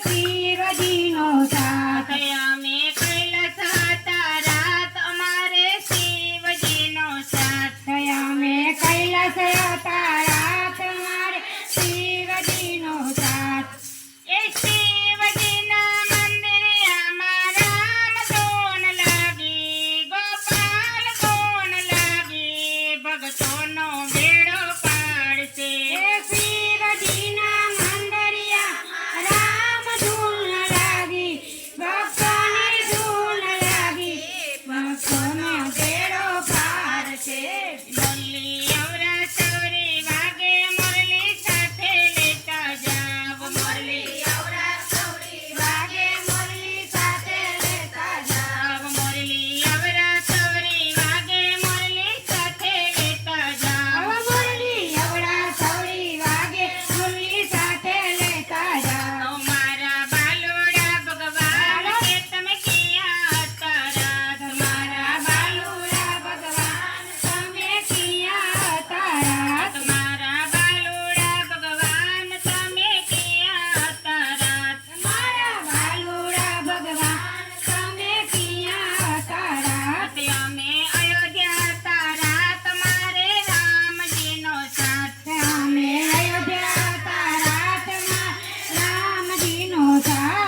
શિવજીનો સાથ અમે કૈલાસ હતા રાત અમારે શિવજીનો સાથ અમે કૈલાસ હતા રાત મારે શિવજીનો સાથ એ શિવજીના મંદિરમાં રામ ધૂન લાગી ગોપાલ ધૂન લાગી ભક્તોનો બેડો પાડશે એ શિવજીના મંદિરિયા રામ ધૂન લાગી ભક્તોની ધૂન લાગી ભક્તોનો બેડો પાર છે મુરલી અવરા સવરી વાગે મુરલી સાથે લેતા જાવ મુરલી અવરા સૌરી વાગે મુરલી સાથે લેતા જાવ મુરલી અવરા સવરી વાગે મુરલી સાથે લેતા જાવ મુરલી અવરા સૌરી વાગે મુરલી સાથે લેતા જાવ મારા બાલોડા ભગવાન કે તમે કિયા હતા રાત મારા બાલુડા ભગવાન તમે કિયા હતા રાત મારા બાલોડા ભગવાન તમે કિયા હતા રાત મારા બાલુડા ભગવાન તમે કિયા હતા રાત અમે અયોધ્યા હતા રાત મારે રામજીનો સાથ અમે અયોધ્યા હતા રાતમાં રામજીનો સાથ